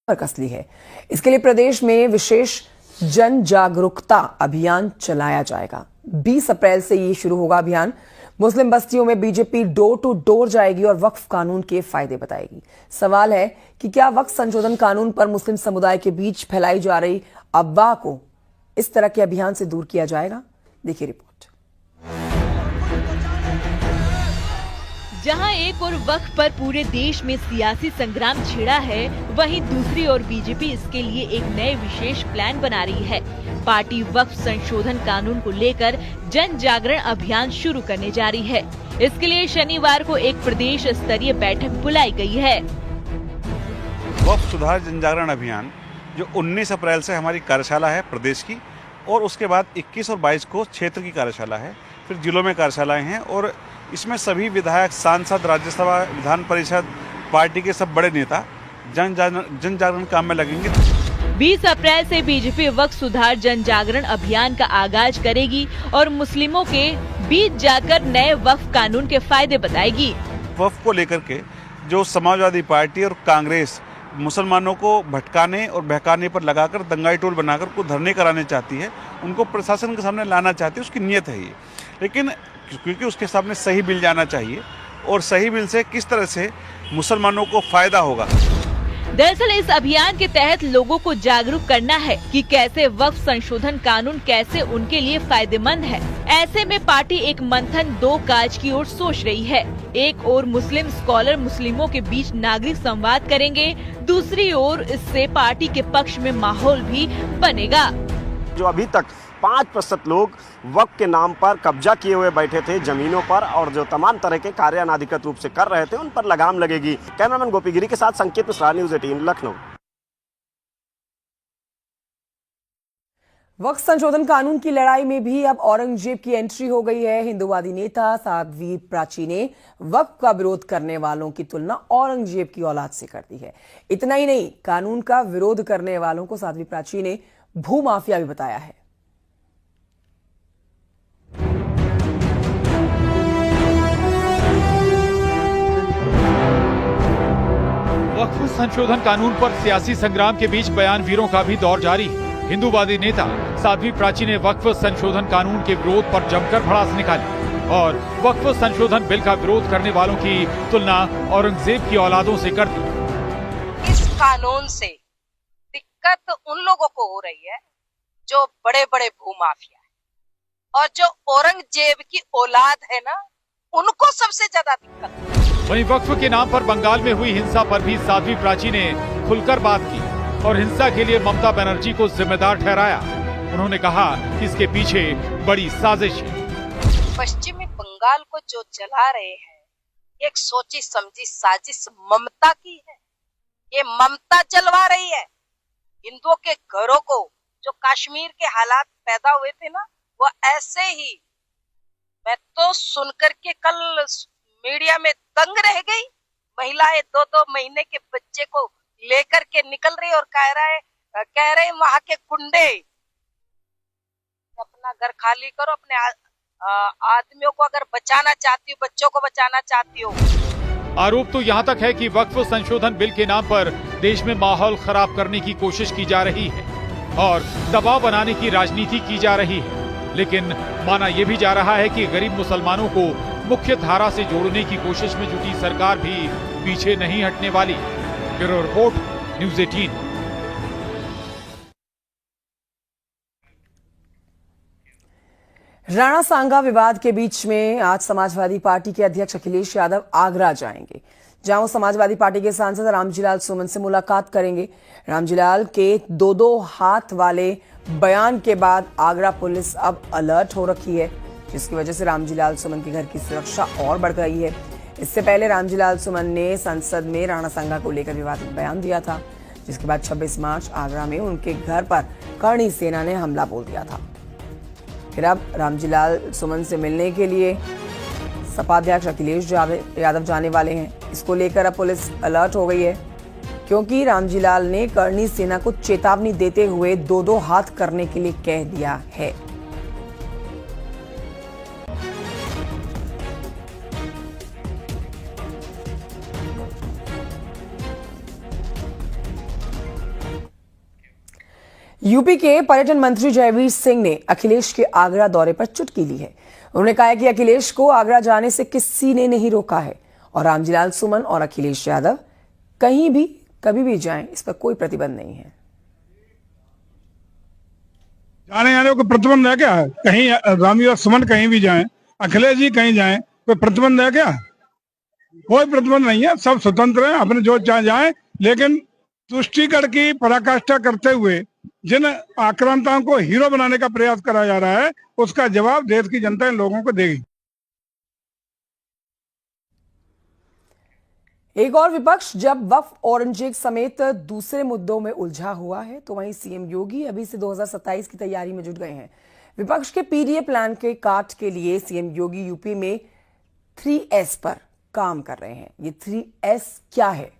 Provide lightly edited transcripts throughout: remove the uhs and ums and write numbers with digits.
पर कस ली है। इसके लिए प्रदेश में विशेष जन जागरूकता अभियान चलाया जाएगा। 20 अप्रैल से ये शुरू होगा अभियान। मुस्लिम बस्तियों में बीजेपी डोर टू डोर जाएगी और वक्फ कानून के फायदे बताएगी। सवाल है कि क्या वक्फ संशोधन कानून पर मुस्लिम समुदाय के बीच फैलाई जा रही अफवाह को इस तरह के अभियान से दूर किया जाएगा? देखिए रिपोर्ट। जहां एक और वक्फ पर पूरे देश में सियासी संग्राम छिड़ा है, वहीं दूसरी ओर बीजेपी इसके लिए एक नए विशेष प्लान बना रही है। पार्टी वक्फ संशोधन कानून को लेकर जन जागरण अभियान शुरू करने जा रही है। इसके लिए शनिवार को एक प्रदेश स्तरीय बैठक बुलाई गई है। वक्फ सुधार जन जागरण अभियान जो 19 अप्रैल से हमारी कार्यशाला है प्रदेश की, और उसके बाद 21 और 22 को क्षेत्र की कार्यशाला है, फिर जिलों में कार्यशालाएं हैं, और इसमें सभी विधायक, सांसद, राज्यसभा, विधान परिषद, पार्टी के सब बड़े नेता जन जागरण काम में लगेंगे। 20 अप्रैल से बीजेपी वक्फ सुधार जन जागरण अभियान का आगाज करेगी और मुस्लिमों के बीच जाकर नए वक्फ कानून के फायदे बताएगी। वक्फ को लेकर के जो समाजवादी पार्टी और कांग्रेस मुसलमानों को भटकाने और बहकाने पर लगाकर दंगाई टोल बनाकर को धरने कराने चाहती है, उनको प्रशासन के सामने लाना चाहती है, उसकी नीयत है ये। लेकिन क्योंकि उसके सामने सही बिल जाना चाहिए, और सही बिल से किस तरह से मुसलमानों को फायदा होगा। दरअसल इस अभियान के तहत लोगों को जागरूक करना है कि कैसे वक्फ संशोधन कानून कैसे उनके लिए फायदेमंद है। ऐसे में पार्टी एक मंथन दो काज की ओर सोच रही है। एक ओर मुस्लिम स्कॉलर मुस्लिमों के बीच नागरिक संवाद करेंगे, दूसरी ओर इससे पार्टी के पक्ष में माहौल भी बनेगा। जो अभी तक 5% लोग वक्फ के नाम पर कब्जा किए हुए बैठे थे जमीनों पर, और जो तमाम तरह के कार्य अनाधिकृत रूप से कर रहे थे, उन पर लगाम लगेगी। कैमरामैन गोपी गिरी के साथ संकेत मिश्रा, न्यूज़ 18 लखनऊ। वक्फ संशोधन कानून की लड़ाई में भी अब औरंगजेब की एंट्री हो गई है। हिंदुवादी नेता साध्वी प्राची ने वक्फ का विरोध करने वालों की तुलना औरंगजेब की औलाद से कर दी है। इतना ही नहीं, कानून का विरोध करने वालों को साध्वी प्राची ने भूमाफिया भी बताया है। वक्फ संशोधन कानून पर सियासी संग्राम के बीच बयानवीरों का भी दौर जारी है। हिंदूवादी नेता साध्वी प्राची ने वक्फ संशोधन कानून के विरोध पर जमकर भड़ास निकाली और वक्फ संशोधन बिल का विरोध करने वालों की तुलना औरंगजेब की औलादों से कर दी। इस कानून से दिक्कत उन लोगों को हो रही है जो बड़े बड़े भूमाफिया है, और जो औरंगजेब की औलाद है ना, उनको सबसे ज्यादा दिक्कत। वहीं वक्फ के नाम पर बंगाल में हुई हिंसा पर भी साध्वी प्राची ने खुलकर बात की और हिंसा के लिए ममता बनर्जी को जिम्मेदार ठहराया। उन्होंने कहा कि इसके पीछे बड़ी साजिश है। पश्चिमी बंगाल को जो जला रहे हैं, एक सोची समझी साजिश ममता की है। ये ममता जलवा रही है हिंदुओं के घरों को। जो कश्मीर के हालात पैदा हुए थे ना, वो ऐसे ही। मैं तो सुनकर के कल मीडिया में दंग रह गई। महिलाएं 2-2 महीने के बच्चे को लेकर के निकल रही और कह रहे वहां के गुंडे, अपना घर खाली करो, अपने आदमियों को अगर बचाना चाहती हो, बच्चों को बचाना चाहती हो। आरोप तो यहाँ तक है कि वक्फ संशोधन बिल के नाम पर देश में माहौल खराब करने की कोशिश की जा रही है और दबाव बनाने की राजनीति की जा रही है। लेकिन माना यह भी जा रहा है कि गरीब मुसलमानों को मुख्य धारा से जोड़ने की कोशिश में जुटी सरकार भी पीछे नहीं हटने वाली। Bureau report, news 18। राणा सांगा विवाद के बीच में आज समाजवादी पार्टी के अध्यक्ष अखिलेश यादव आगरा जाएंगे, जहां वो समाजवादी पार्टी के सांसद रामजीलाल सुमन से मुलाकात करेंगे। रामजीलाल के 2-2 हाथ वाले बयान के बाद आगरा पुलिस अब अलर्ट हो रखी है, जिसकी वजह से रामजीलाल सुमन के घर की सुरक्षा और बढ़ गई है। इससे पहले रामजीलाल सुमन ने संसद में राणा सांगा को लेकर विवादित बयान दिया था, जिसके बाद 26 मार्च आगरा में उनके घर पर करणी सेना ने हमला बोल दिया था। फिर अब रामजीलाल सुमन से मिलने के लिए सपा अध्यक्ष अखिलेश यादव जाने वाले हैं। इसको लेकर अब पुलिस अलर्ट हो गई है, क्योंकि रामजीलाल ने करणी सेना को चेतावनी देते हुए 2-2 हाथ करने के लिए कह दिया है। यूपी के पर्यटन मंत्री जयवीर सिंह ने अखिलेश के आगरा दौरे पर चुटकी ली है। उन्होंने कहा है कि अखिलेश को आगरा जाने से किसी ने नहीं रोका है और रामजीलाल सुमन और अखिलेश यादव कहीं भी कभी भी जाएं, इस पर कोई प्रतिबंध नहीं है। जाने आने को प्रतिबंध है क्या? कहीं रामजीलाल सुमन कहीं भी जाएं, अखिलेश जी कहीं जाएं, कोई प्रतिबंध है क्या? कोई प्रतिबंध नहीं है, सब स्वतंत्र हैं, अपने जो चाहे जाएं। लेकिन तुष्टिकरण की पराकाष्ठा करते हुए जिन आक्रांताओं को हीरो बनाने का प्रयास करा जा रहा है, उसका जवाब देश की जनता इन लोगों को देगी। एक और विपक्ष जब वक्फ औरंगजेब समेत दूसरे मुद्दों में उलझा हुआ है, तो वहीं सीएम योगी अभी से 2027 की तैयारी में जुट गए हैं। विपक्ष के पीडीए प्लान के काट के लिए सीएम योगी यूपी में 3S पर काम कर रहे हैं। ये 3S क्या है,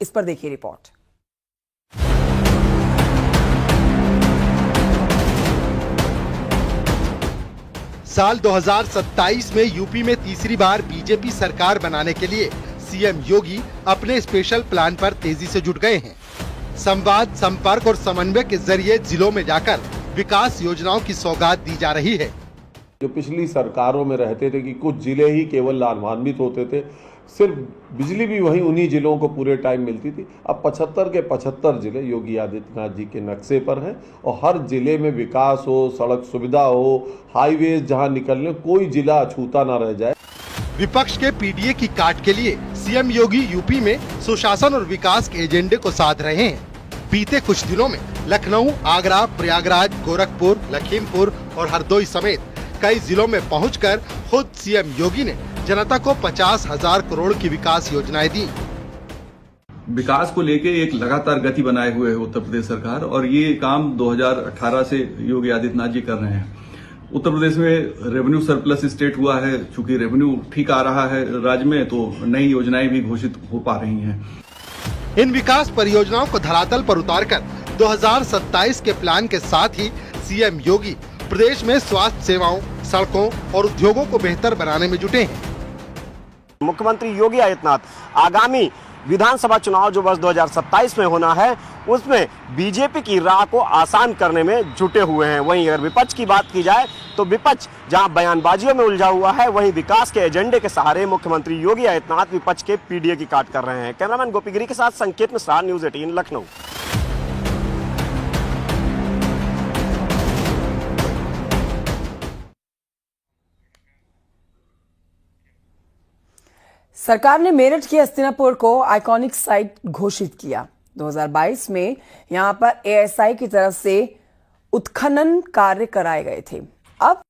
इस पर देखिए रिपोर्ट। साल 2027 में यूपी में तीसरी बार बीजेपी सरकार बनाने के लिए सीएम योगी अपने स्पेशल प्लान पर तेजी से जुट गए हैं। संवाद, संपर्क और समन्वय के जरिए जिलों में जाकर विकास योजनाओं की सौगात दी जा रही है। जो पिछली सरकारों में रहते थे कि कुछ जिले ही केवल लाभान्वित होते थे, सिर्फ बिजली भी वहीं उन्हीं जिलों को पूरे टाइम मिलती थी। अब 75 के 75 जिले योगी आदित्यनाथ जी के नक्शे पर हैं और हर जिले में विकास हो, सड़क सुविधा हो, हाईवे जहां निकलने, कोई जिला अछूता ना रह जाए। विपक्ष के पीडीए की काट के लिए सीएम योगी यूपी में सुशासन और विकास के एजेंडे को साध रहे हैं। बीते कुछ दिनों में लखनऊ, आगरा, प्रयागराज, गोरखपुर, लखीमपुर और हरदोई समेत कई जिलों में पहुंचकर खुद सीएम योगी ने जनता को 50,000 करोड़ की विकास योजनाएं दी। विकास को लेके एक लगातार गति बनाए हुए है उत्तर प्रदेश सरकार, और ये काम 2018 से योगी आदित्यनाथ जी कर रहे हैं। उत्तर प्रदेश में रेवेन्यू सरप्लस स्टेट हुआ है, चूंकि रेवेन्यू ठीक आ रहा है राज्य में, तो नई योजनाएं भी घोषित हो पा रही हैं। इन विकास परियोजनाओं को धरातल पर उतारकर 2027 के प्लान के साथ ही सीएम योगी प्रदेश में स्वास्थ्य सेवाओं, सड़कों और उद्योगों को बेहतर बनाने में जुटे हैं। मुख्यमंत्री योगी आदित्यनाथ आगामी विधानसभा चुनाव जो वर्ष 2027 में होना है, उसमें बीजेपी की राह को आसान करने में जुटे हुए हैं। वहीं अगर विपक्ष की बात की जाए तो विपक्ष जहां बयानबाजियों में उलझा हुआ है, वहीं विकास के एजेंडे के सहारे मुख्यमंत्री योगी आदित्यनाथ विपक्ष के पीडीए की काट कर रहे हैं। कैमरामैन गोपीगिरी के साथ संकेत मिश्रा, न्यूज 18 लखनऊ। सरकार ने मेरठ के हस्तिनापुर को आइकॉनिक साइट घोषित किया। 2022 में यहां पर एएसआई की तरफ से उत्खनन कार्य कराए गए थे। अब